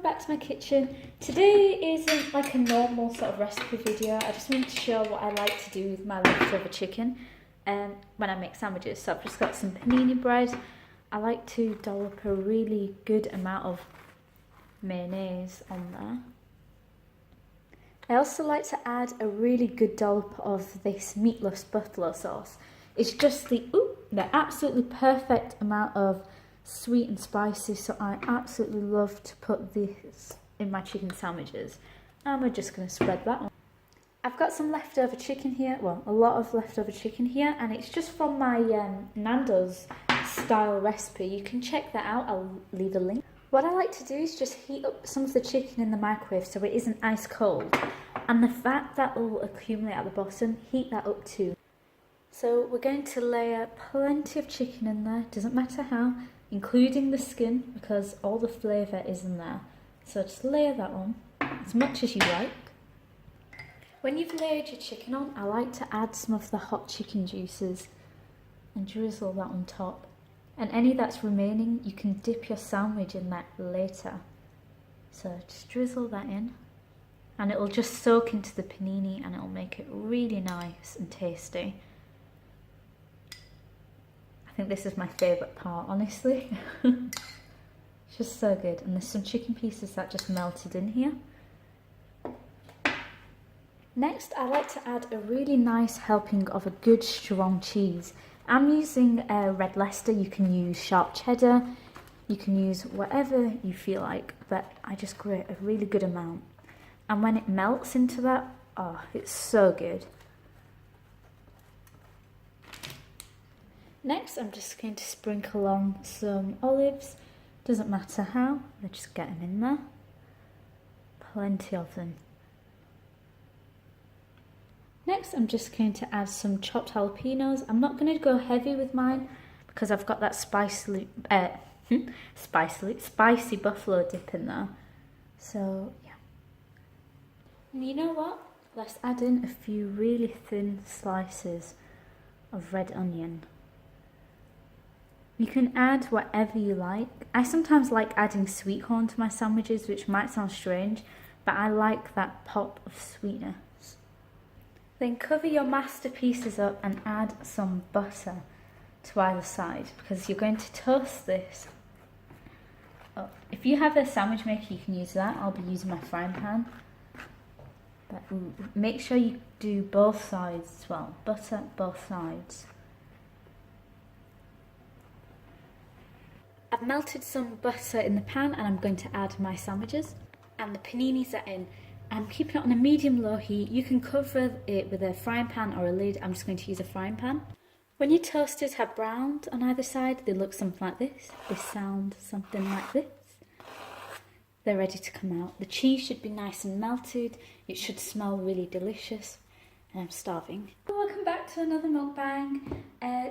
back to my kitchen. Today isn't like a normal sort of recipe video. I just wanted to show what I like to do with my leftover chicken when I make sandwiches. So I've just got some panini bread. I like to dollop a really good amount of mayonnaise on there. I also like to add a really good dollop of this meatless buffalo sauce. It's just the absolutely perfect amount of sweet and spicy, so I absolutely love to put this in my chicken sandwiches. And we're just going to spread that on. I've got some leftover chicken here, well, a lot of leftover chicken here, and it's just from my Nando's style recipe. You can check that out, I'll leave a link. What I like to do is just heat up some of the chicken in the microwave so it isn't ice cold, and the fat that will accumulate at the bottom, heat that up too. So we're going to layer plenty of chicken in there, doesn't matter how, including the skin, because all the flavour is in there. So just layer that on as much as you like. When you've layered your chicken on, I like to add some of the hot chicken juices and drizzle that on top. And any that's remaining, you can dip your sandwich in that later. So just drizzle that in, and it'll just soak into the panini and it'll make it really nice and tasty. I think this is my favourite part, honestly. It's just so good. And there's some chicken pieces that just melted in here. Next, I like to add a really nice helping of a good strong cheese. I'm using red Leicester. You can use sharp cheddar, you can use whatever you feel like, but I just grate a really good amount. And when it melts into that, oh, it's so good. Next, I'm just going to sprinkle on some olives. Doesn't matter how, I just get them in there. Plenty of them. Next, I'm just going to add some chopped jalapenos. I'm not going to go heavy with mine because I've got that spicy buffalo dip in there. So, yeah. And you know what? Let's add in a few really thin slices of red onion. You can add whatever you like. I sometimes like adding sweet corn to my sandwiches, which might sound strange, but I like that pop of sweetness. Then cover your masterpieces up and add some butter to either side because you're going to toast this up. If you have a sandwich maker, you can use that. I'll be using my frying pan. But make sure you do both sides as well. Butter both sides. I've melted some butter in the pan and I'm going to add my sandwiches. And the paninis are in. I'm keeping it on a medium-low heat. You can cover it with a frying pan or a lid. I'm just going to use a frying pan. When your toasters have browned on either side, they look something like this. They sound something like this. They're ready to come out. The cheese should be nice and melted. It should smell really delicious. And I'm starving. Welcome back to another mukbang.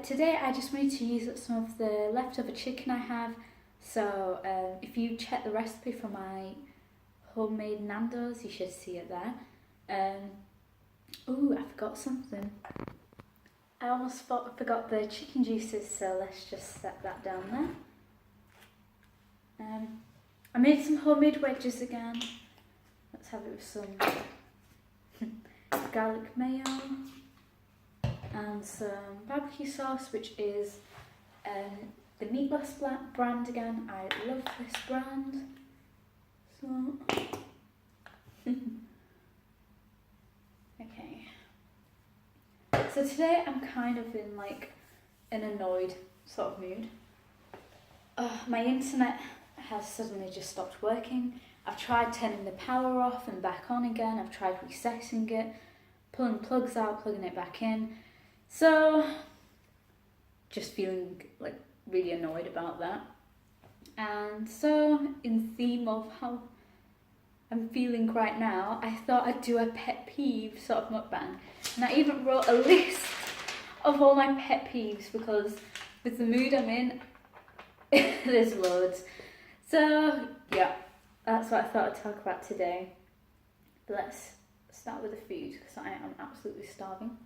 Today I just wanted to use up some of the leftover chicken I have. So if you check the recipe for my homemade Nando's, you should see it there. Oh, I forgot something. I almost forgot the chicken juices, so let's just set that down there. I made some homemade wedges again. Let's have it with some garlic mayo and some barbecue sauce, which is the Meatless brand again. I love this brand. Okay, so today I'm kind of in like an annoyed sort of mood. My internet has suddenly just stopped working. I've tried turning the power off and back on again. I've tried resetting it, pulling plugs out, plugging it back in. So just feeling like really annoyed about that. And so in theme of how I'm feeling right now, I thought I'd do a pet peeve sort of mukbang. And I even wrote a list of all my pet peeves because with the mood I'm in, there's loads. So yeah, that's what I thought I'd talk about today. But let's start with the food because I am absolutely starving.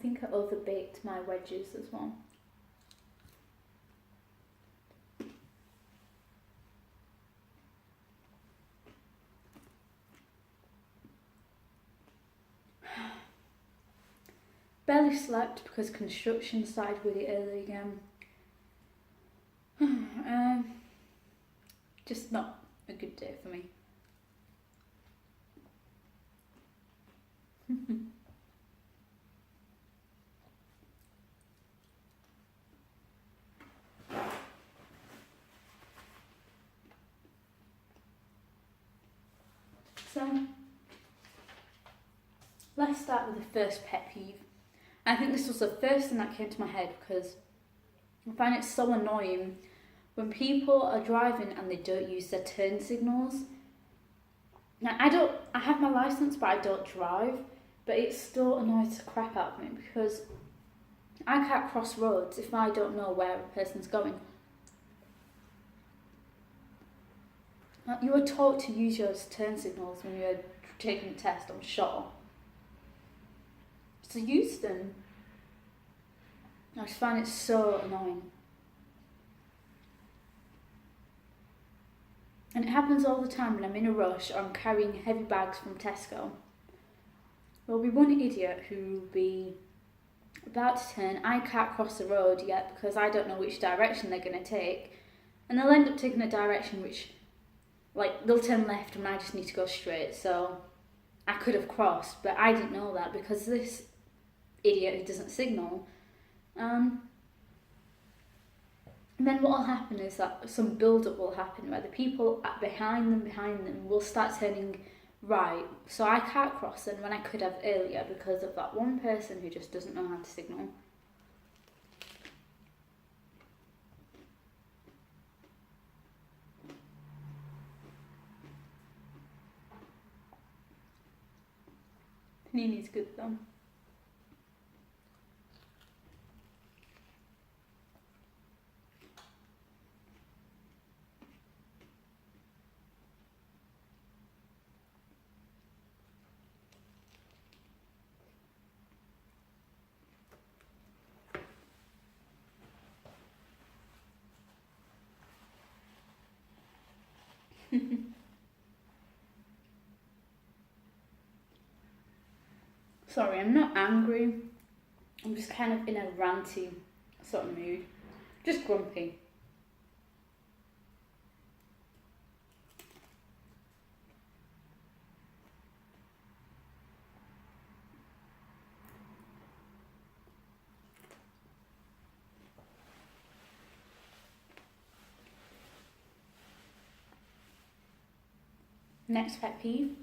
think I overbaked my wedges as well. Barely slept because construction started really early again. Just not a good day for me. So, let's start with the first pet peeve. I think this was the first thing that came to my head because I find it so annoying when people are driving and they don't use their turn signals. Now, I have my license, but I don't drive, but it still annoys the crap out of me because I can't cross roads if I don't know where a person's going. You were taught to use your turn signals when you were taking a test, I'm sure. So use them. I just find it so annoying. And it happens all the time when I'm in a rush or I'm carrying heavy bags from Tesco. There'll be one idiot who will be about to turn. I can't cross the road yet because I don't know which direction they're going to take. And they'll end up taking a direction which, like, they'll turn left and I just need to go straight. So I could have crossed, but I didn't know that because this idiot who doesn't signal. And then what will happen is that some build-up will happen where the people behind them will start turning right. So I can't cross them when I could have earlier because of that one person who just doesn't know how to signal. Panini's good though. Sorry, I'm not angry. I'm just kind of in a ranty sort of mood. Just grumpy. Next pet peeve.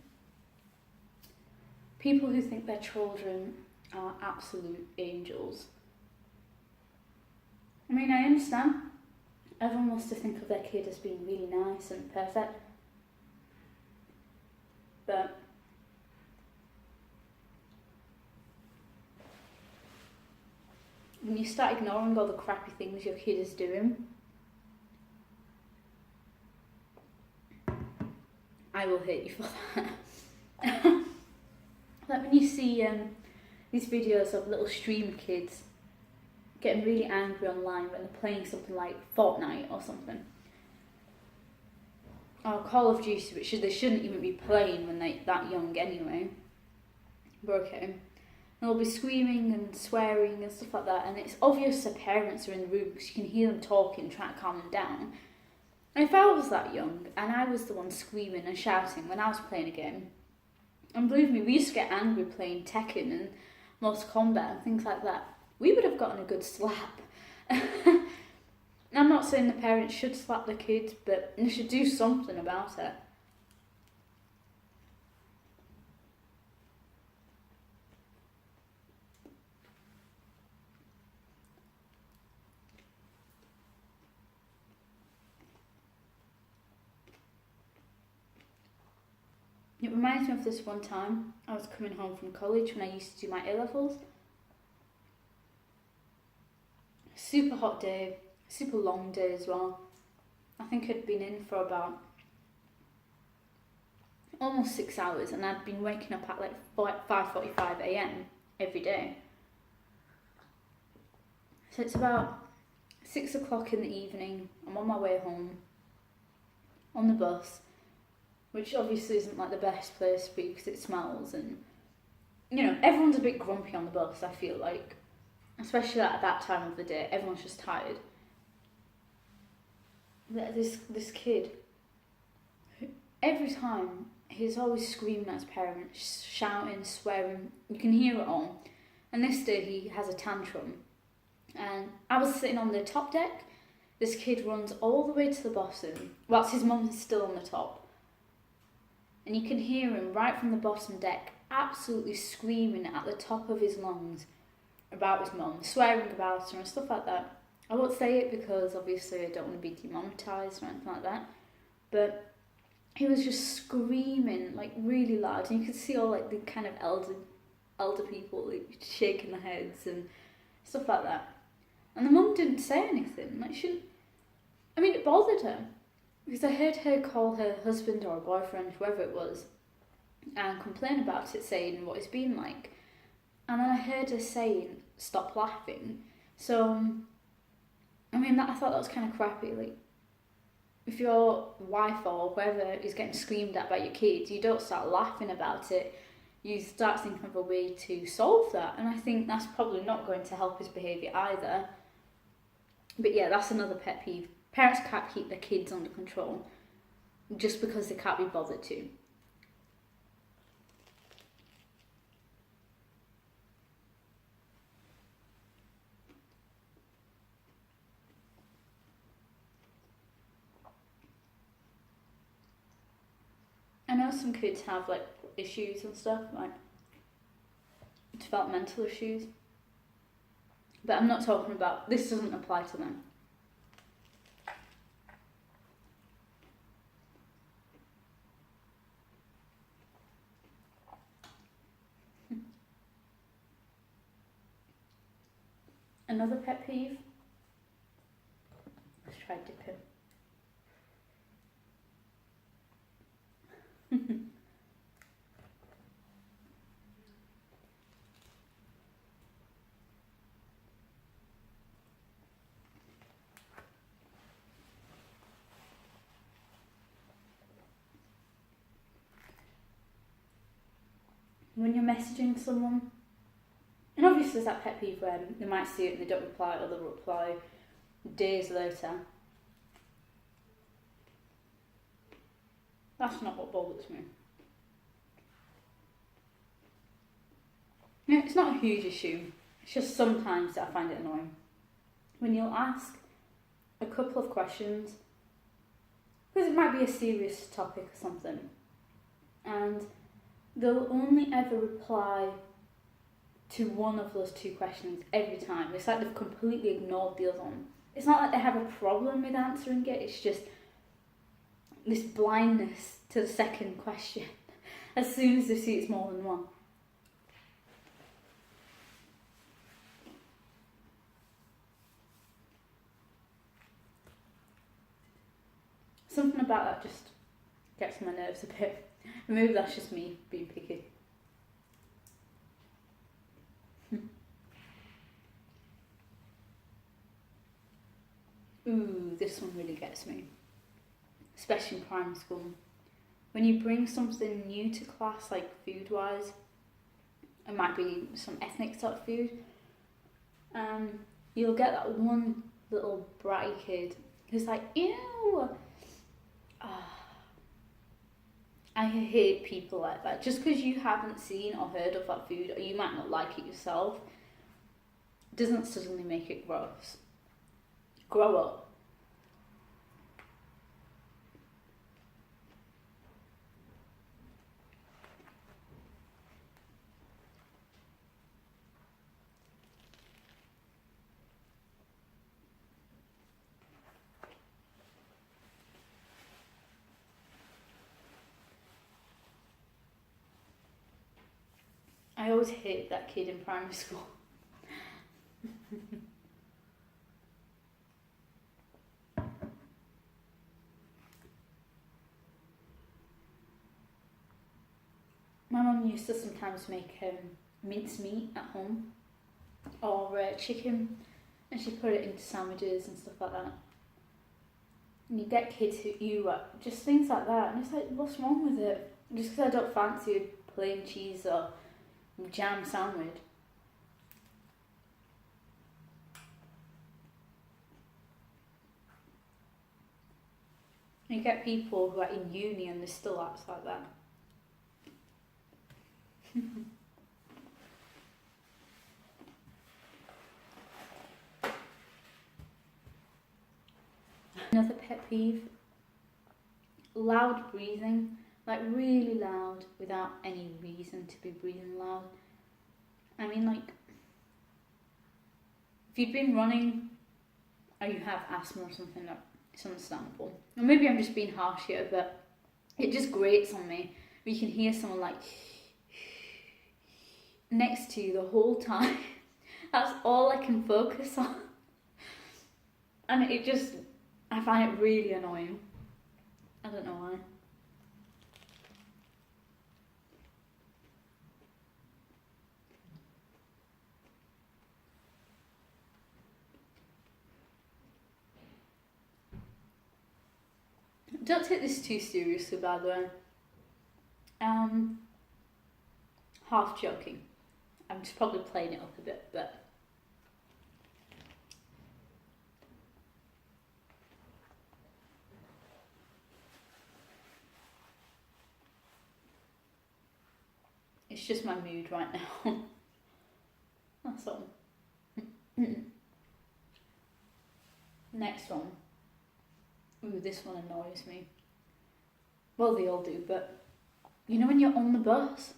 People who think their children are absolute angels. I mean, I understand. Everyone wants to think of their kid as being really nice and perfect. But when you start ignoring all the crappy things your kid is doing, I will hate you for that. Like when you see these videos of little streamer kids getting really angry online when they're playing something like Fortnite or something. Or Call of Duty, which they shouldn't even be playing when they're that young anyway. But okay. And they'll be screaming and swearing and stuff like that, and it's obvious their parents are in the room because you can hear them talking, trying to calm them down. And if I was that young and I was the one screaming and shouting when I was playing a game, and believe me, we used to get angry playing Tekken and Mortal Kombat and things like that, we would have gotten a good slap. I'm not saying the parents should slap the kids, but they should do something about it. It reminds me of this one time I was coming home from college when I used to do my A-levels. Super hot day, super long day as well. I think I'd been in for about almost 6 hours and I'd been waking up at like 5:45 a.m. every day. So it's about 6 o'clock in the evening. I'm on my way home on the bus, which obviously isn't like the best place to be because it smells, and you know, everyone's a bit grumpy on the bus, I feel like, especially at that time of the day. Everyone's just tired. This kid, every time he's always screaming at his parents, shouting, swearing. You can hear it all. And this day he has a tantrum. And I was sitting on the top deck. This kid runs all the way to the bottom. Whilst his mum's still on the top. And you can hear him right from the bottom deck, absolutely screaming at the top of his lungs about his mum, swearing about her and stuff like that. I won't say it because obviously I don't want to be demonetised or anything like that. But he was just screaming like really loud, and you could see all like the kind of elder people like shaking their heads and stuff like that. And the mum didn't say anything. Like it bothered her because I heard her call her husband or boyfriend, whoever it was, and complain about it, saying what it's been like. And then I heard her saying, "Stop laughing." So I thought that was kind of crappy. Like, if your wife or whoever is getting screamed at by your kids, you don't start laughing about it. You start thinking of a way to solve that. And I think that's probably not going to help his behaviour either. But yeah, that's another pet peeve. Parents can't keep their kids under control just because they can't be bothered to. I know some kids have like issues and stuff, like developmental issues, but I'm not talking about, this doesn't apply to them. Another pet peeve, let's try dipping. When you're messaging someone, and obviously there's that pet peeve where they might see it and they don't reply, or they'll reply days later. That's not what bothers me. No, it's not a huge issue. It's just sometimes that I find it annoying. When you'll ask a couple of questions, because it might be a serious topic or something, and they'll only ever reply to one of those two questions every time. It's like they've completely ignored the other one. It's not like they have a problem with answering it, it's just this blindness to the second question as soon as they see it's more than one. Something about that just gets on my nerves a bit. Maybe that's just me being picky. Ooh, this one really gets me. Especially in primary school. When you bring something new to class, like food-wise, it might be some ethnic sort of food, you'll get that one little bratty kid who's like, ew! I hate people like that. Just because you haven't seen or heard of that food, or you might not like it yourself, doesn't suddenly make it gross. Grow up. I always hated that kid in primary school. My mum used to sometimes make mincemeat at home, or chicken And she put it into sandwiches and stuff like that. And you get kids who just things like that, and it's like, what's wrong with it? Just because I don't fancy a plain cheese or jam sandwich. And you get people who are in uni and they still act like that. Another pet peeve, loud breathing, like really loud without any reason to be breathing loud. I mean, like, if you've been running or you have asthma or something, it's understandable. Or maybe I'm just being harsh here, but it just grates on me. You can hear someone like next to you the whole time. That's all I can focus on. And I find it really annoying. I don't know why. Don't take this too seriously, by the way. Half joking. I'm just probably playing it up a bit, but it's just my mood right now. That's all. Next one. Ooh, this one annoys me. Well, they all do, but you know when you're on the bus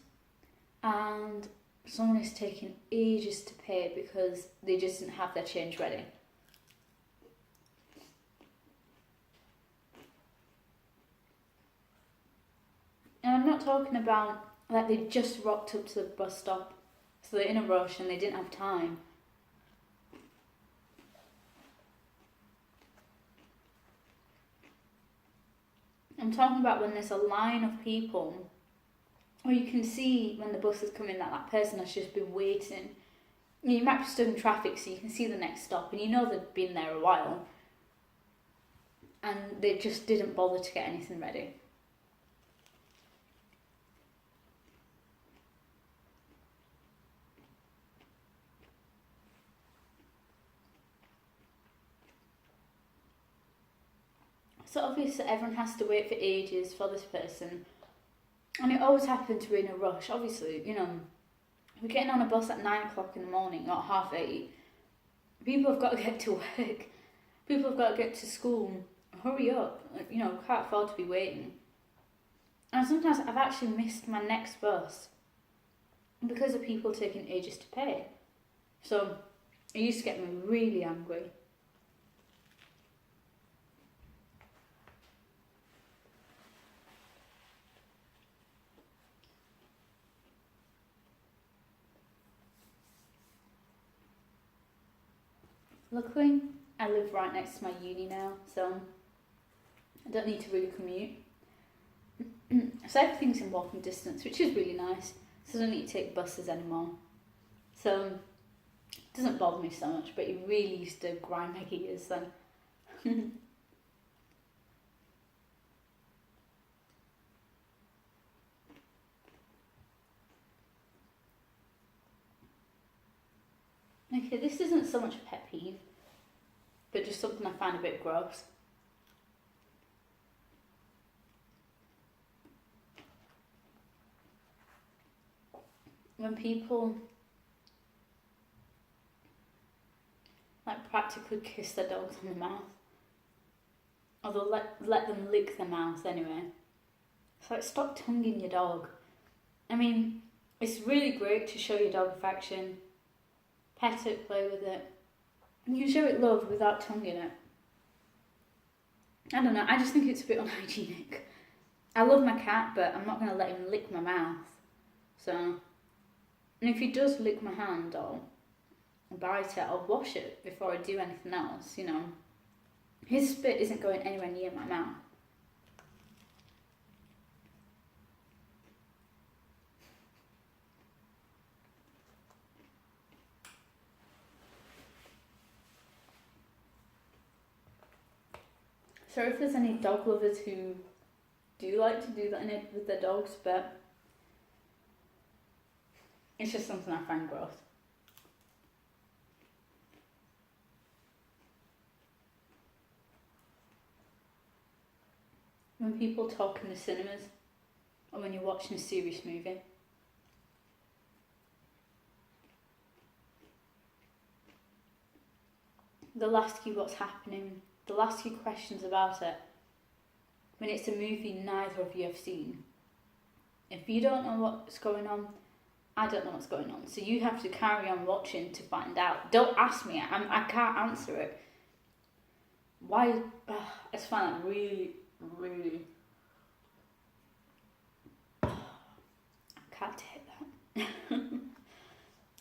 and someone is taking ages to pay because they just didn't have their change ready. And I'm not talking about like they just rocked up to the bus stop, so they're in a rush and they didn't have time. I'm talking about when there's a line of people, or you can see when the bus is coming that person has just been waiting. You might be stuck in traffic, so you can see the next stop, and you know they've been there a while, and they just didn't bother to get anything ready. So obviously everyone has to wait for ages for this person. And it always happens we're in a rush. Obviously, you know, we're getting on a bus at 9 o'clock in the morning, not 8:30. People have got to get to work. People have got to get to school. Hurry up. You know, can't afford to be waiting. And sometimes I've actually missed my next bus because of people taking ages to pay. So it used to get me really angry. Luckily, I live right next to my uni now, so I don't need to really commute. So everything's in walking distance, which is really nice. So I don't need to take buses anymore. So it doesn't bother me so much, but it really used to grind my gears then. Okay, this isn't so much a pet peeve, but just something I find a bit gross. When people like practically kiss their dogs on the mouth, or they'll let them lick their mouth anyway. So like, stop tonguing your dog. I mean, it's really great to show your dog affection. Pet it, play with it. And you show it love without tonguing it. I don't know, I just think it's a bit unhygienic. I love my cat, but I'm not going to let him lick my mouth. So, and if he does lick my hand or bite it, I'll wash it before I do anything else, you know. His spit isn't going anywhere near my mouth. Sorry if there's any dog lovers who do like to do that with their dogs, but it's just something I find gross. When people talk in the cinemas, or when you're watching a serious movie. They'll ask you what's happening, they'll ask you questions about it, when it's a movie neither of you have seen. If you don't know what's going on, I don't know what's going on. So you have to carry on watching to find out. Don't ask me, I can't answer it. Why? I just find that really, I can't take that.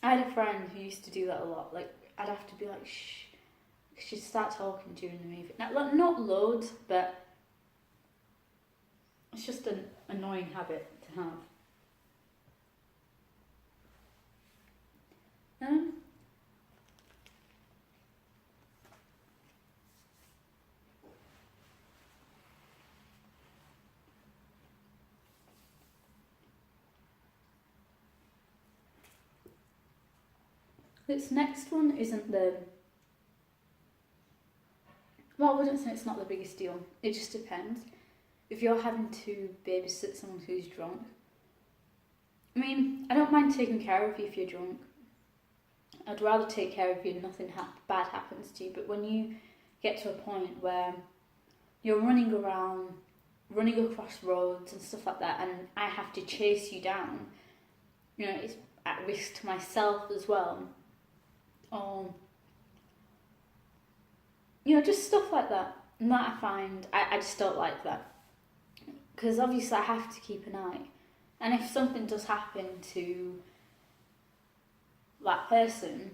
I had a friend who used to do that a lot. Like, I'd have to be like, shh. She'd start talking during the movie. Not loads, but it's just an annoying habit to have. This next one isn't well, I wouldn't say it's not the biggest deal. It just depends. If you're having to babysit someone who's drunk, I mean, I don't mind taking care of you if you're drunk. I'd rather take care of you and nothing bad happens to you. But when you get to a point where you're running around, running across roads and stuff like that, and I have to chase you down, you know, it's at risk to myself as well. You know, just stuff like that. And that I find, I just don't like that. Because obviously I have to keep an eye. And if something does happen to that person,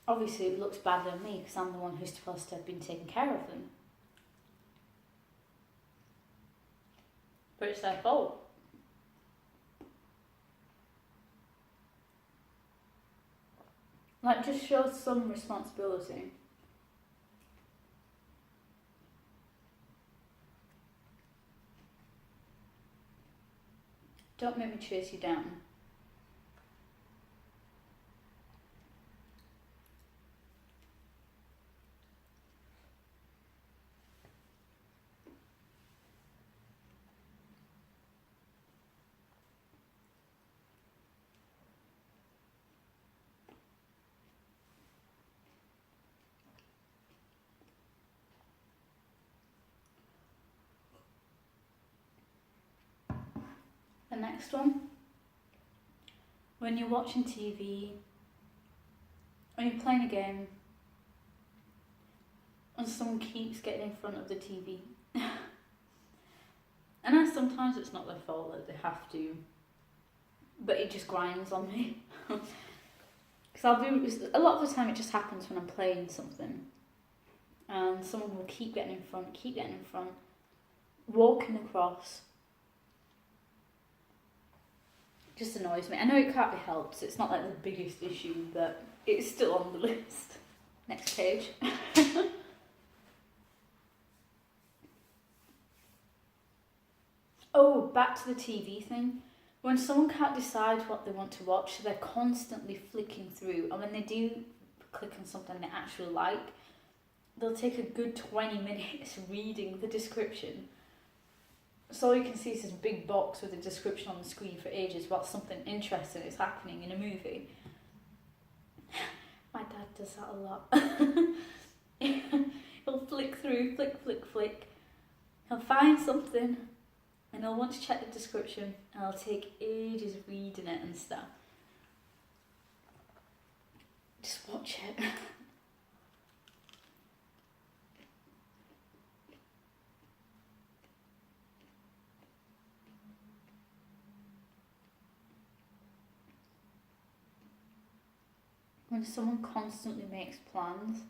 obviously it looks bad on me because I'm the one who's supposed to have been taking care of them. But it's their fault. Like, just show some responsibility. Don't make me chase you down. The next one, when you're watching TV, when you're playing a game, and someone keeps getting in front of the TV. And then sometimes it's not their fault that they have to, but it just grinds on me. Because a lot of the time it just happens when I'm playing something, and someone will keep getting in front, walking across. Just annoys me. I know it can't be helped, so it's not like the biggest issue, but it's still on the list. Next page. Oh, back to the TV thing. When someone can't decide what they want to watch, they're constantly flicking through, and when they do click on something they actually like, they'll take a good 20 minutes reading the description. So all you can see is this big box with a description on the screen for ages while something interesting is happening in a movie. My dad does that a lot. He'll flick through, flick. He'll find something and he'll want to check the description and it'll take ages reading it and stuff. Just watch it. When someone constantly makes plans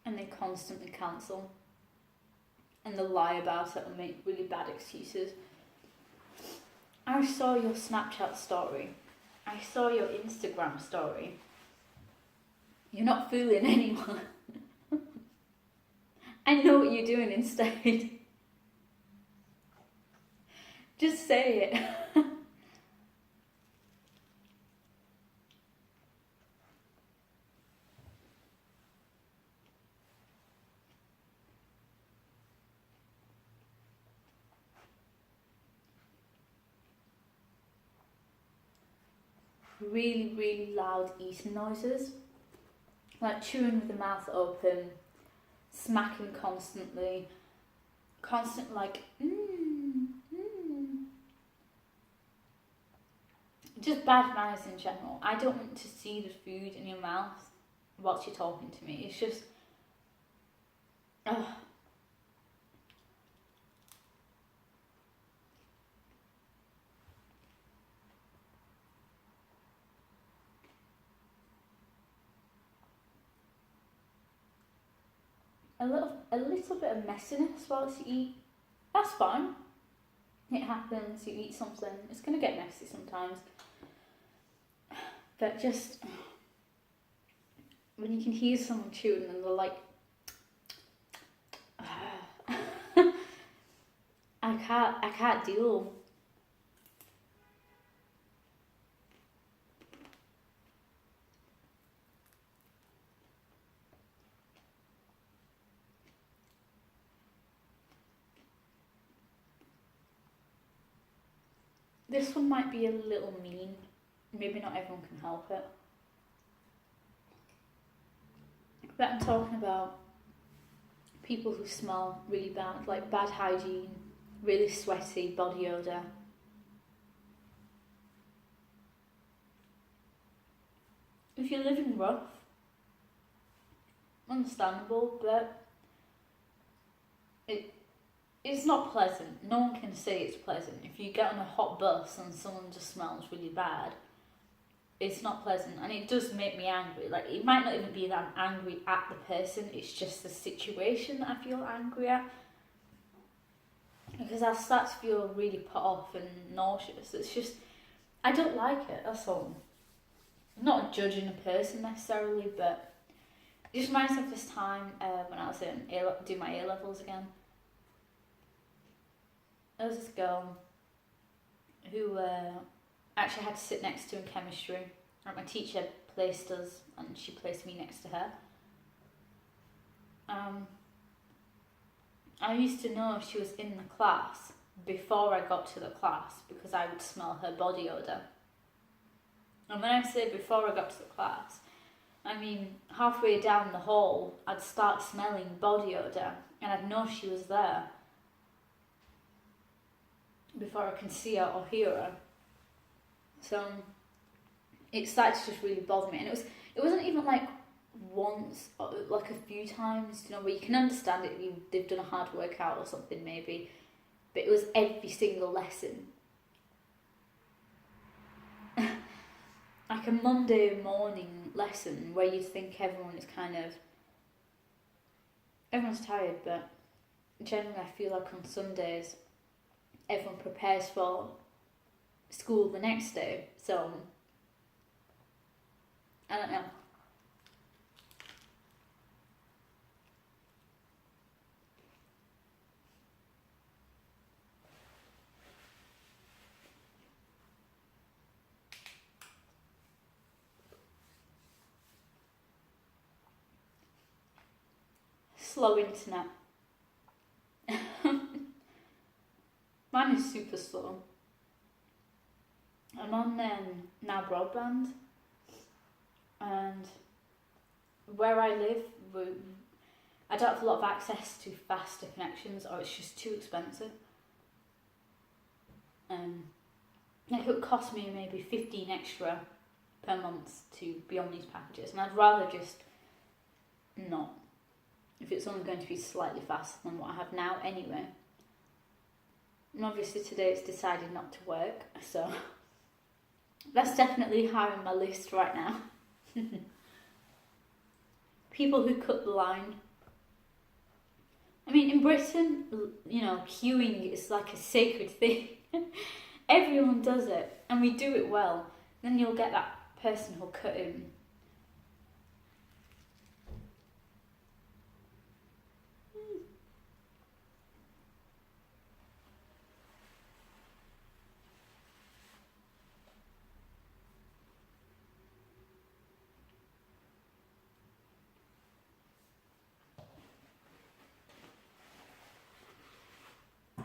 and they constantly cancel and they lie about it and make really bad excuses. I saw your Snapchat story. I saw your Instagram story. You're not fooling anyone. I know what you're doing instead. Just say it. Really, really loud eating noises. Like chewing with the mouth open, smacking constantly, constant like just bad manners in general. I don't want to see the food in your mouth whilst you're talking to me. It's just ugh. A little bit of messiness whilst you eat. That's fine. It happens, you eat something, it's gonna get messy sometimes. But just when you can hear someone chewing and they're like I can't deal. This one might be a little mean. Maybe not everyone can help it. But I'm talking about people who smell really bad, like bad hygiene, really sweaty body odour. If you're living rough, understandable, but it's not pleasant. No one can say it's pleasant. If you get on a hot bus and someone just smells really bad, it's not pleasant, and it does make me angry. Like, it might not even be that I'm angry at the person, it's just the situation that I feel angry at. Because I start to feel really put off and nauseous. It's just, I don't like it, that's all. I'm not judging a person necessarily, but it just reminds me of this time when I was doing my A-levels again. There was this girl who actually had to sit next to in chemistry. Like, my teacher placed us and she placed me next to her. I used to know if she was in the class before I got to the class because I would smell her body odour. And when I say before I got to the class, I mean halfway down the hall I'd start smelling body odour and I'd know she was there before I can see her or hear her. So it started to just really bother me, and it wasn't even like once, or like a few times, you know, where you can understand it, they've done a hard workout or something maybe, but it was every single lesson. Like a Monday morning lesson where you'd think everyone's tired, but generally I feel like on Sundays everyone prepares for school the next day, so I don't know. Slow internet. Mine is super slow. I'm on now Broadband, and where I live, I don't have a lot of access to faster connections, or it's just too expensive. Like, it would cost me maybe 15 extra per month to be on these packages, and I'd rather just not, if it's only going to be slightly faster than what I have now anyway. And obviously today it's decided not to work, so that's definitely high on my list right now. People who cut the line. I mean, in Britain, you know, queuing is like a sacred thing. Everyone does it, and we do it well. Then you'll get that person who'll cut in.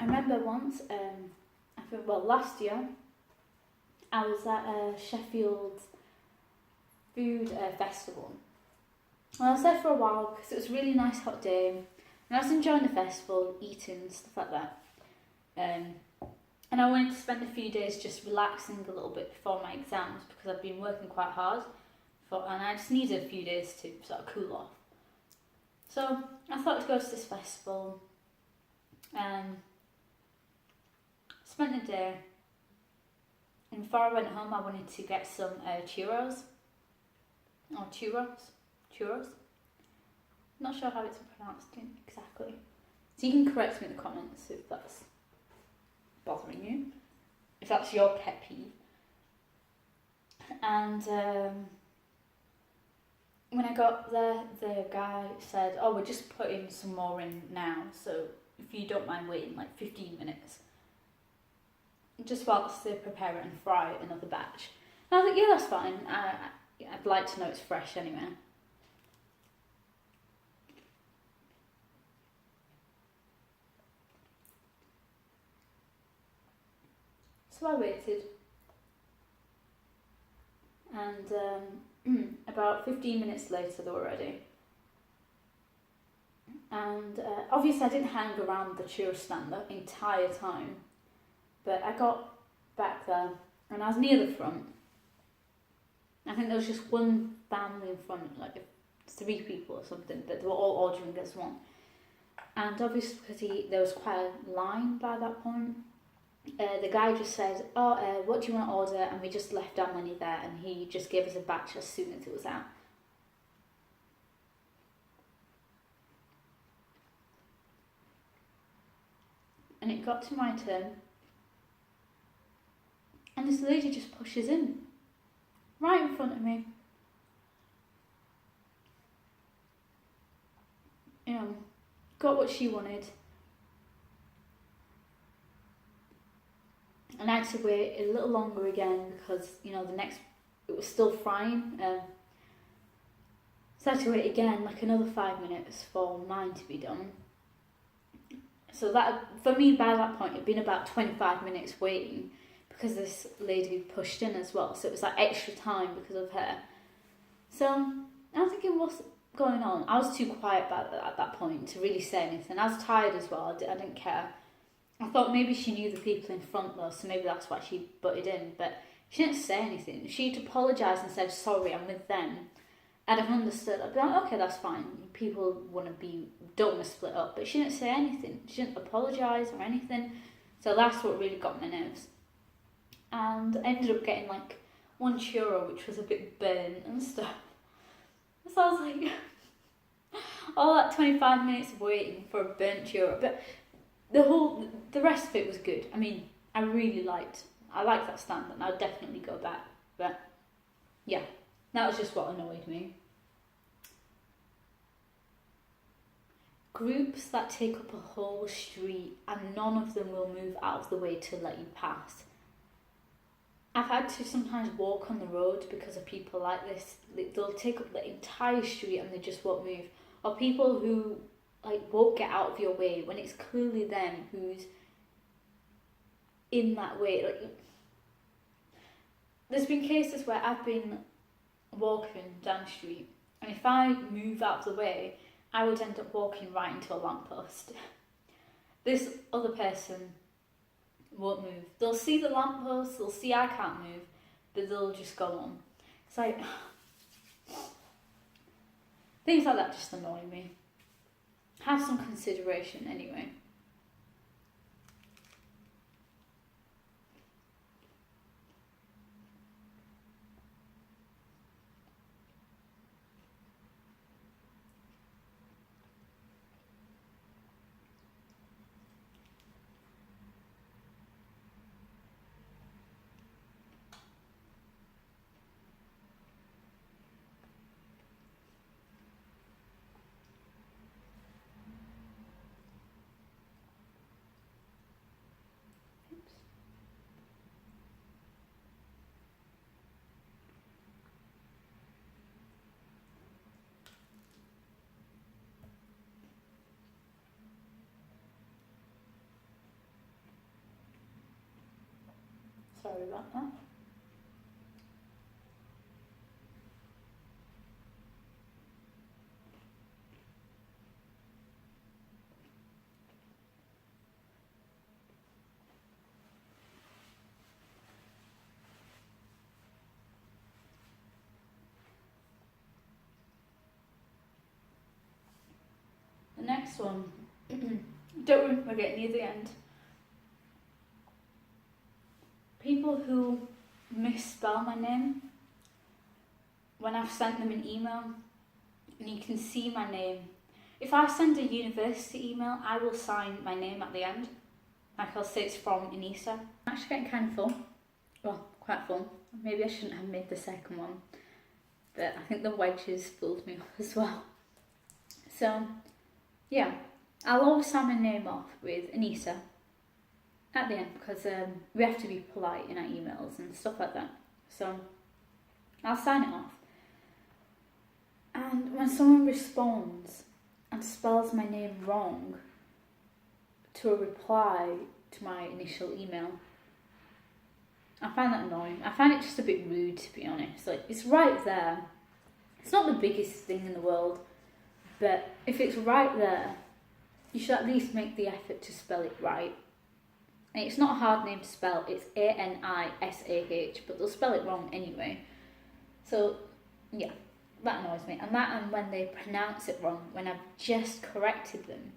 I remember once, I think, well, last year, I was at a Sheffield food festival. And I was there for a while because it was a really nice hot day, and I was enjoying the festival, eating, stuff like that. And I wanted to spend a few days just relaxing a little bit before my exams because I've been working quite hard, and I just needed a few days to sort of cool off. So I thought I'd go to this festival, spent the day, and before I went home I wanted to get some churros. Not sure how it's pronounced exactly. So you can correct me in the comments if that's bothering you, if that's your pet peeve. And when I got there, the guy said, "Oh, we're just putting some more in now, so if you don't mind waiting like 15 minutes, just whilst they prepare it and fry another batch." And I was like, "Yeah, that's fine. I'd like to know it's fresh anyway." So I waited, and about 15 minutes later they were ready. And obviously I didn't hang around the churro stand the entire time, but I got back there and I was near the front. I think there was just one family in front, like 3 people or something, but they were all ordering as one. And obviously because there was quite a line by that point, the guy just said, "Oh, what do you want to order?" And we just left our money there, and he just gave us a batch as soon as it was out. And it got to my turn, and this lady just pushes in, right in front of me. You know, got what she wanted. And I had to wait a little longer again because, it was still frying. So I had to wait again, like another 5 minutes for mine to be done. So that, for me, by that point, it'd been about 25 minutes waiting because this lady pushed in as well. So it was like extra time because of her. So I was thinking, what's going on? I was too quiet at that point to really say anything. I was tired as well. I didn't care. I thought maybe she knew the people in front though, so maybe that's why she butted in, but she didn't say anything. She'd apologised and said, "Sorry, I'm with them." I'd have understood. I'd be like, "Okay, that's fine. People don't want to split up," but she didn't say anything. She didn't apologise or anything. So that's what really got my nerves. And I ended up getting like one churro which was a bit burnt and stuff. So I was like, all that 25 minutes of waiting for a burnt churro, but the rest of it was good. I mean, I liked that stand and I'd definitely go back. But yeah, that was just what annoyed me. Groups that take up a whole street and none of them will move out of the way to let you pass. I've had to sometimes walk on the road because of people like this. They'll take up the entire street and they just won't move. Or people who won't get out of your way when it's clearly them who's in that way. There's been cases where I've been walking down the street and if I move out of the way, I would end up walking right into a lamppost. This other person won't move. They'll see the lamppost, they'll see I can't move, but they'll just go on. It's like, things like that just annoy me. Have some consideration anyway. Sorry about that. The next one, don't worry, we're getting near the end. People who misspell my name when I've sent them an email, and you can see my name. If I send a university email, I will sign my name at the end. Like I'll say it's from Anissa. I'm actually getting kind of full. Well, quite full. Maybe I shouldn't have made the second one, but I think the wedges filled me up as well. So, yeah, I'll always sign my name off with Anissa at the end because we have to be polite in our emails and stuff like that. So, I'll sign it off. And when someone responds and spells my name wrong to a reply to my initial email, I find that annoying. I find it just a bit rude, to be honest. Like, it's right there. It's not the biggest thing in the world, but if it's right there, you should at least make the effort to spell it right. And it's not a hard name to spell, it's Anisah, but they'll spell it wrong anyway. So, yeah, that annoys me. And when they pronounce it wrong, when I've just corrected them,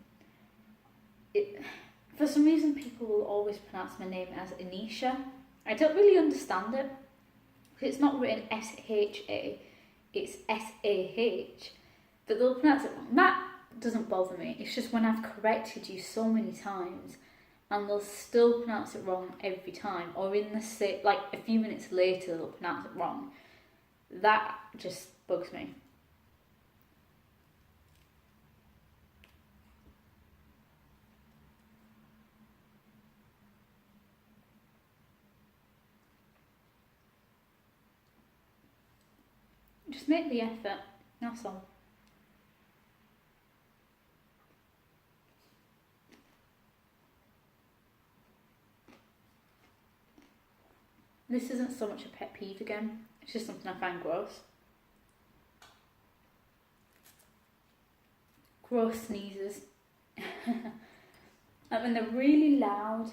for some reason people will always pronounce my name as Anisha. I don't really understand it. It's not written S-H-A, it's S-A-H. But they'll pronounce it wrong. That doesn't bother me. It's just when I've corrected you so many times and they'll still pronounce it wrong every time, or in the like a few minutes later they'll pronounce it wrong. That just bugs me. Just make the effort, that's all. This isn't so much a pet peeve again, it's just something I find gross. Gross sneezes. Like when they're really loud,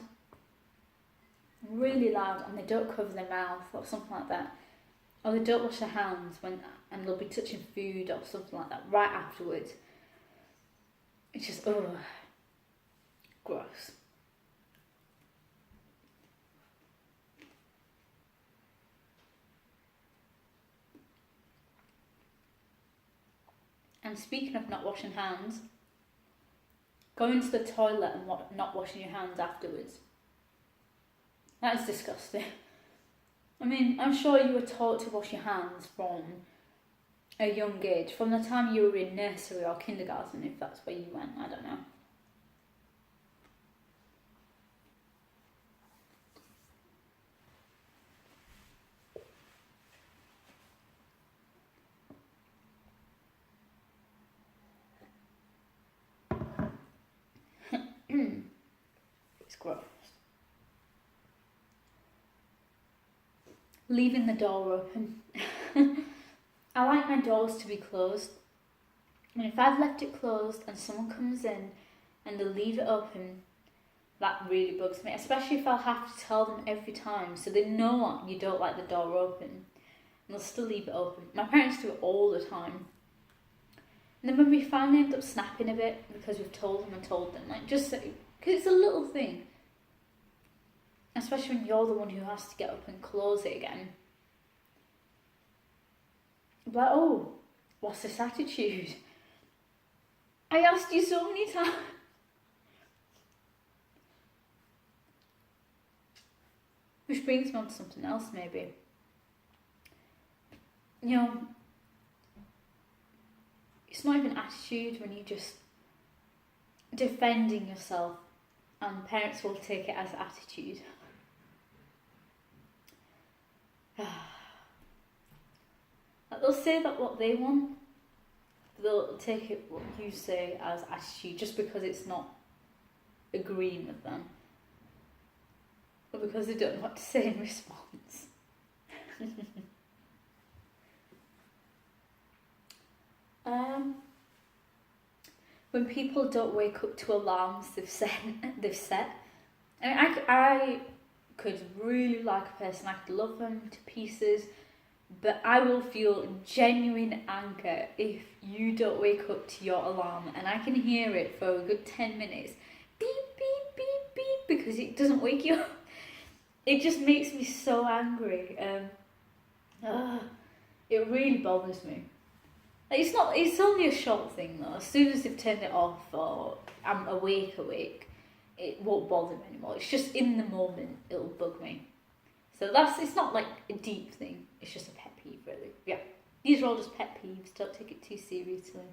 and they don't cover their mouth or something like that. Or they don't wash their hands and they'll be touching food or something like that right afterwards. It's just, ugh, gross. And speaking of not washing hands, going to the toilet and not washing your hands afterwards. That is disgusting. I mean, I'm sure you were taught to wash your hands from a young age, from the time you were in nursery or kindergarten, if that's where you went, I don't know. It's gross. Leaving the door open. I like my doors to be closed. And if I've left it closed and someone comes in and they leave it open, that really bugs me. Especially if I'll have to tell them every time, so they know you don't like the door open. And they'll still leave it open. My parents do it all the time. And then when we finally end up snapping a bit because we've told them, like, just say, because it's a little thing. Especially when you're the one who has to get up and close it again. Like, oh, what's this attitude? I asked you so many times. Which brings me on to something else, maybe. You know, it's not even attitude when you're just defending yourself, and parents will take it as attitude. Like they'll say that what they want, they'll take it what you say as attitude just because it's not agreeing with them. But because they don't know what to say in response. When people don't wake up to alarms they've set. I mean, I could really like a person, I could love them to pieces, but I will feel genuine anger if you don't wake up to your alarm and I can hear it for a good 10 minutes. Beep, beep, beep, beep, because it doesn't wake you up. It just makes me so angry. It really bothers me. It's only a short thing though. As soon as they've turned it off or I'm awake, it won't bother me anymore. It's just in the moment it'll bug me. So it's not like a deep thing, it's just a pet peeve really. Yeah, these are all just pet peeves, don't take it too seriously.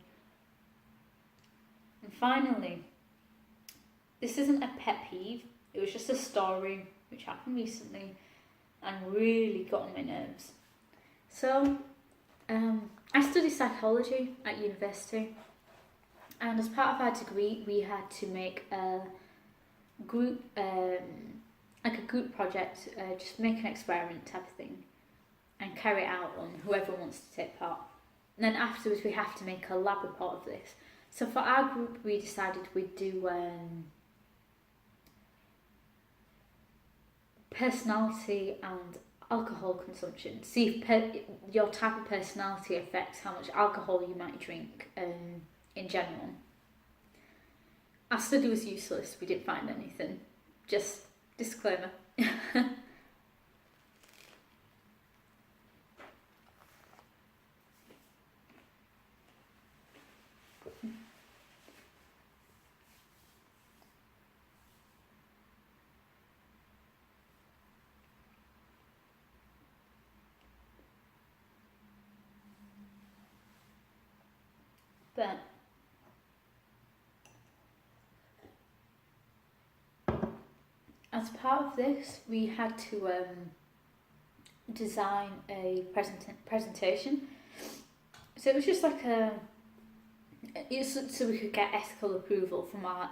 And finally, this isn't a pet peeve, it was just a story which happened recently and really got on my nerves. So, I studied psychology at university, and as part of our degree we had to make a group, like a group project, just make an experiment type of thing and carry it out on whoever wants to take part. And then afterwards we have to make a lab report of this. So for our group we decided we'd do personality and alcohol consumption. See if your type of personality affects how much alcohol you might drink in general. Our study was useless, we didn't find anything. Just disclaimer. But as part of this, we had to design a presentation. So it was just like so we could get ethical approval from our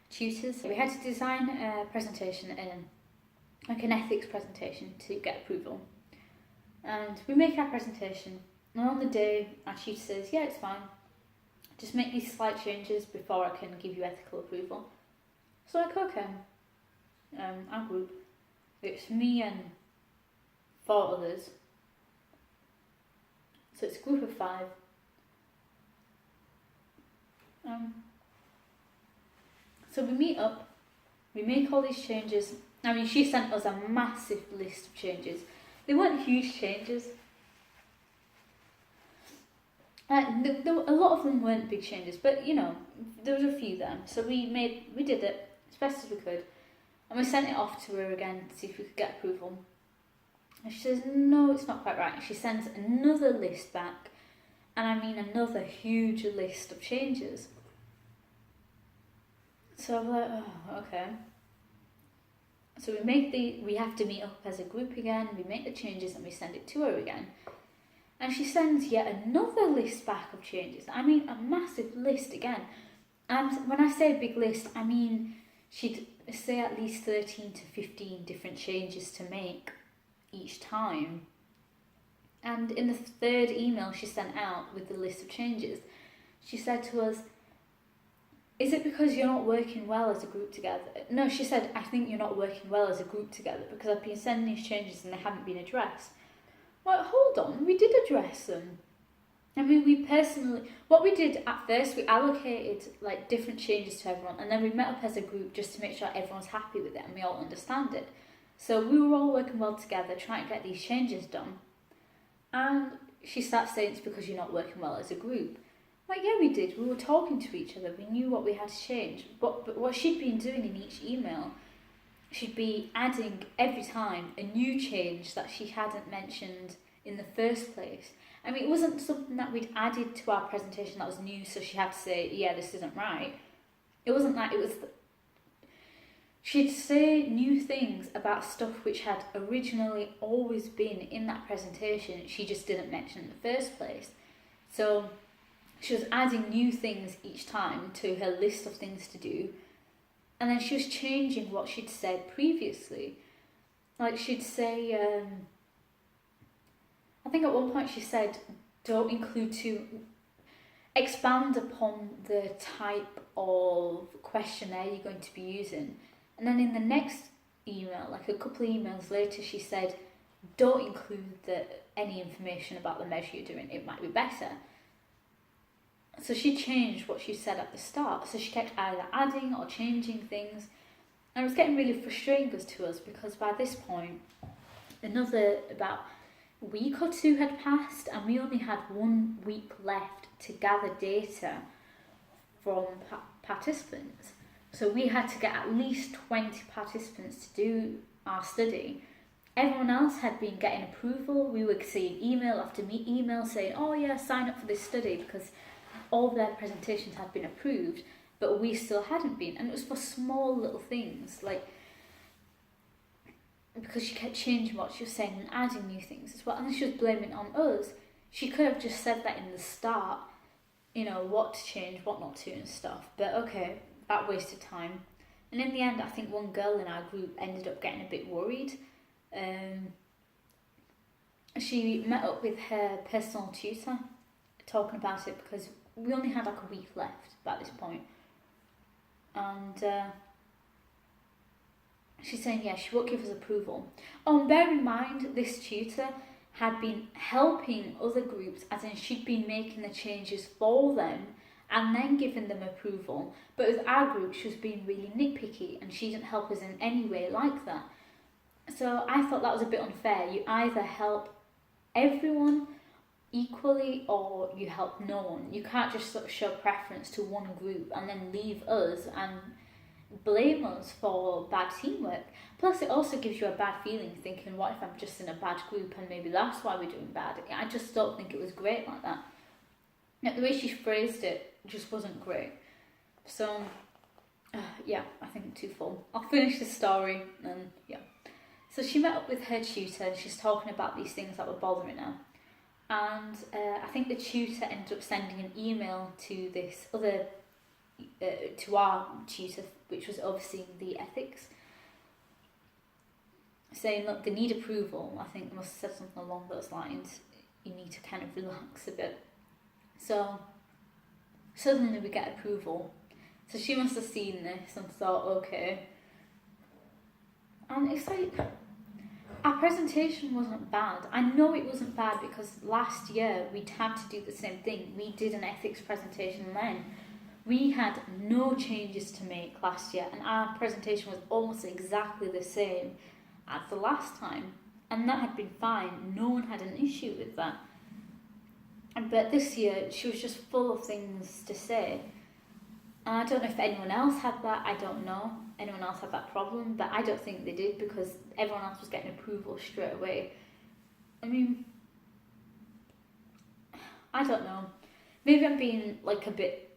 tutors. We had to design a presentation, like an ethics presentation, to get approval. And we make our presentation, and on the day our tutor says, yeah, it's fine, just make these slight changes before I can give you ethical approval. So like, okay. Our group, it's me and 4 others, so it's a group of 5. So we meet up, we make all these changes. I mean, she sent us a massive list of changes. They weren't huge changes. A lot of them weren't big changes, but you know, there was a few there. So we did it as best as we could. And we sent it off to her again to see if we could get approval. And she says, no, it's not quite right. She sends another list back, and I mean another huge list of changes. So I'm like, oh, okay. So we have to meet up as a group again, we make the changes and we send it to her again. And she sends yet another list back of changes. I mean a massive list again. And when I say a big list, I mean she'd say at least 13 to 15 different changes to make each time. And in the 3rd email she sent out with the list of changes, she said to us, is it because you're not working well as a group together? No, she said, I think you're not working well as a group together because I've been sending these changes and they haven't been addressed. Well, hold on, we did address them. I mean, what we did at first, we allocated like different changes to everyone, and then we met up as a group just to make sure everyone's happy with it and we all understand it. So we were all working well together, trying to get these changes done. And she starts saying it's because you're not working well as a group. Like, yeah, we did. We were talking to each other. We knew what we had to change. But what she'd been doing in each email, she'd be adding every time a new change that she hadn't mentioned in the first place. I mean, it wasn't something that we'd added to our presentation that was new, so she had to say, yeah, this isn't right. It wasn't that. It was... She'd say new things about stuff which had originally always been in that presentation, she just didn't mention in the first place. So she was adding new things each time to her list of things to do, and then she was changing what she'd said previously. like she'd say, I think at one point she said, don't include too, expand upon the type of questionnaire you're going to be using. And then in the next email, like a couple of emails later, she said, don't include any information about the measure you're doing, it might be better. So she changed what she said at the start. So she kept either adding or changing things. And it was getting really frustrating to us because by this point, another about a week or two had passed and we only had 1 week left to gather data from participants. So we had to get at least 20 participants to do our study. Everyone else had been getting approval. We were seeing email after email saying, oh yeah, sign up for this study, because all their presentations had been approved, but we still hadn't been. And it was for small little things, like, because she kept changing what she was saying and adding new things as well. And she was blaming it on us. She could have just said that in the start, you know, what to change, what not to and stuff. But okay, that wasted time. And in the end, I think one girl in our group ended up getting a bit worried. She met up with her personal tutor talking about it because we only had like a week left at this point. And she's saying, yeah, she won't give us approval. Oh, and bear in mind, this tutor had been helping other groups, as in she'd been making the changes for them and then giving them approval. But with our group, she was being really nitpicky and she didn't help us in any way like that. So I thought that was a bit unfair. You either help everyone equally or you help no one. You can't just sort of show preference to one group and then leave us and blame us for bad teamwork. Plus it also gives you a bad feeling thinking, what if I'm just in a bad group and maybe that's why we're doing bad. I just don't think it was great like that. Like, the way she phrased it just wasn't great. So yeah, I think too full. I'll finish the story and yeah. So she met up with her tutor and she's talking about these things that were bothering her. And I think the tutor ended up sending an email to this other, to our tutor, which was overseeing the ethics, saying, look, they need approval. I think they must have said something along those lines. You need to kind of relax a bit. So suddenly we get approval. So she must have seen this and thought, okay. And it's like, our presentation wasn't bad. I know it wasn't bad because last year we'd had to do the same thing. We did an ethics presentation then. We had no changes to make last year and our presentation was almost exactly the same as the last time. And that had been fine. No one had an issue with that. But this year she was just full of things to say. And I don't know if anyone else had that, I don't know. Anyone else had that problem, but I don't think they did because everyone else was getting approval straight away. I mean, I don't know. Maybe I'm being like a bit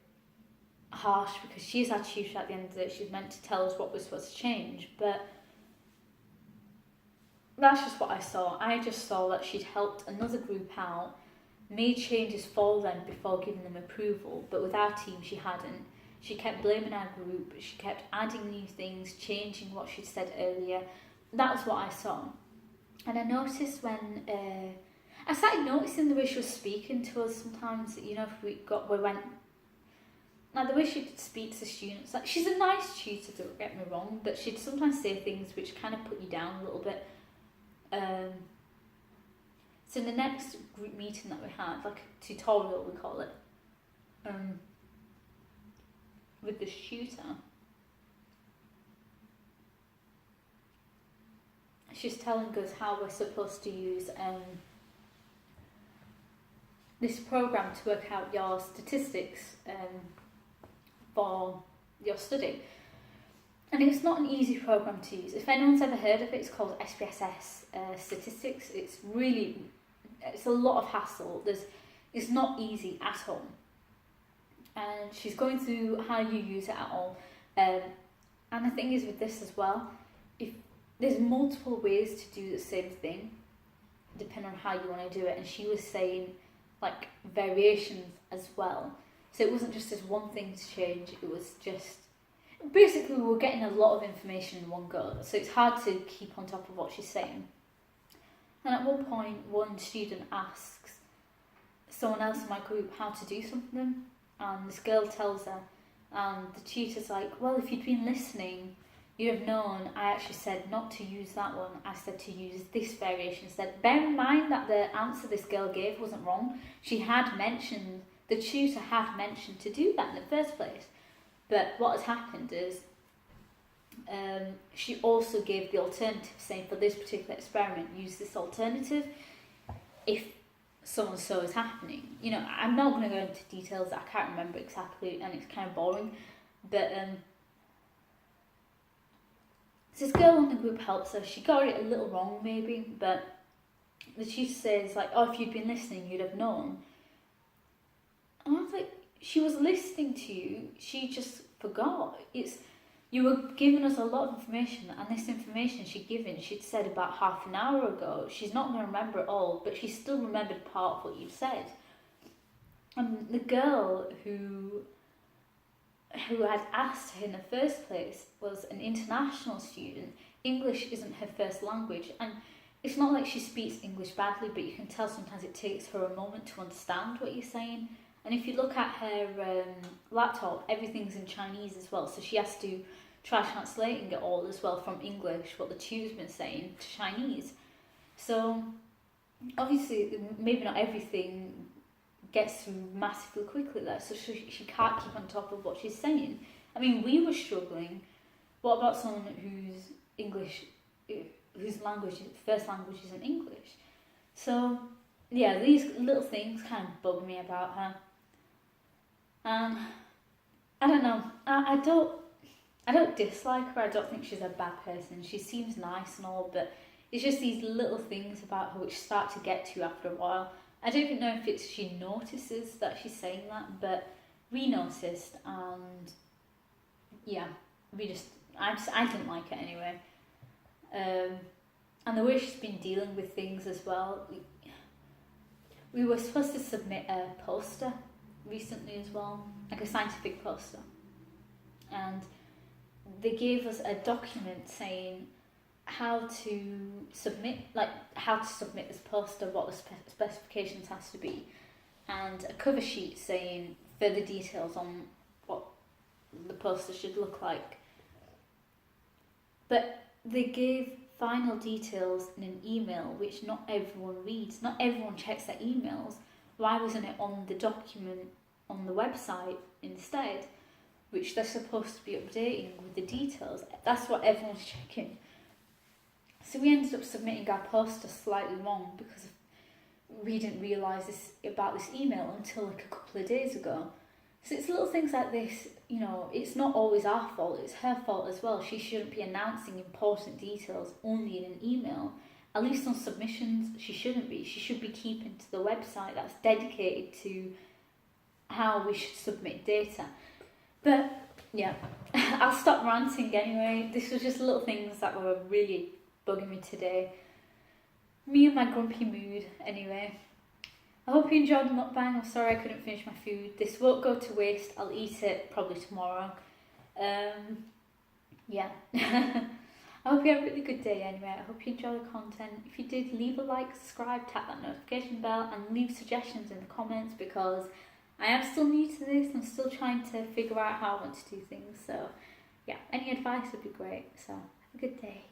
harsh because she's our tutor at the end of the day. She's meant to tell us what we're supposed to change, but that's just what I saw. I just saw that she'd helped another group out, made changes for them before giving them approval, but with our team she hadn't. She kept blaming our group, she kept adding new things, changing what she'd said earlier. That was what I saw. And I noticed when, I started noticing the way she was speaking to us sometimes, you know, if we went, like the way she'd speak to students, like she's a nice tutor, don't get me wrong, but she'd sometimes say things which kind of put you down a little bit. So in the next group meeting that we had, like a tutorial we call it, with the tutor, she's telling us how we're supposed to use this program to work out your statistics for your study. And it's not an easy program to use. If anyone's ever heard of it, it's called SPSS Statistics. It's a lot of hassle. It's not easy at all. And she's going through how you use it at all. And the thing is with this as well, if there's multiple ways to do the same thing, depending on how you want to do it. And she was saying like variations as well. So it wasn't just this one thing to change, it basically we were getting a lot of information in one go, so it's hard to keep on top of what she's saying. And at one point, one student asks someone else in my group how to do something, and this girl tells her, and the tutor's like, well, if you'd been listening, you'd have known I actually said not to use that one, I said to use this variation instead. Bear in mind that the answer this girl gave wasn't wrong. She had mentioned, the tutor had mentioned to do that in the first place. But what has happened is she also gave the alternative, saying for this particular experiment, use this alternative if so-and-so is happening. You know, I'm not going to go into details that I can't remember exactly, and it's kind of boring, but this girl in the group helps her. She got it a little wrong maybe, but the tutor says like, oh, if you'd been listening, you'd have known. And I was like, she was listening to you, she just forgot. You were giving us a lot of information, and this information she'd said about half an hour ago. She's not going to remember it all, but she still remembered part of what you said. And the girl who had asked her in the first place was an international student. English isn't her first language, and it's not like she speaks English badly, but you can tell sometimes it takes her a moment to understand what you're saying. And if you look at her laptop, everything's in Chinese as well, so she has to try translating it all as well from English, what the tutor's been saying, to Chinese. So obviously maybe not everything gets through massively quickly there, so she can't keep on top of what she's saying. I mean, we were struggling. What about someone whose first language isn't English? So yeah, these little things kind of bug me about her. I don't know. I don't dislike her. I don't think she's a bad person. She seems nice and all, but it's just these little things about her which start to get to you after a while. I don't even know if it's she notices that she's saying that, but we noticed, and yeah, I didn't like it anyway. And the way she's been dealing with things as well. We were supposed to submit a poster recently as well, like a scientific poster, and they gave us a document saying how to submit this poster, what the specifications has to be, and a cover sheet saying further details on what the poster should look like. But they gave final details in an email which not everyone reads. Not everyone checks their emails. Why wasn't it on the document on the website instead, which they're supposed to be updating with the details? That's what everyone's checking. So we ended up submitting our poster slightly wrong because we didn't realise about this email until like a couple of days ago. So it's little things like this, you know, it's not always our fault, it's her fault as well. She shouldn't be announcing important details only in an email. At least on submissions, she shouldn't be. She should be keeping to the website that's dedicated to how we should submit data. But yeah, I'll stop ranting anyway. This was just little things that were really bugging me today. Me and my grumpy mood anyway. I hope you enjoyed the mukbang. I'm sorry I couldn't finish my food. This won't go to waste. I'll eat it probably tomorrow. Yeah. I hope you have a really good day anyway. I hope you enjoy the content. If you did, leave a like, subscribe, tap that notification bell, and leave suggestions in the comments, because I am still new to this. I'm still trying to figure out how I want to do things. So yeah, any advice would be great. So have a good day.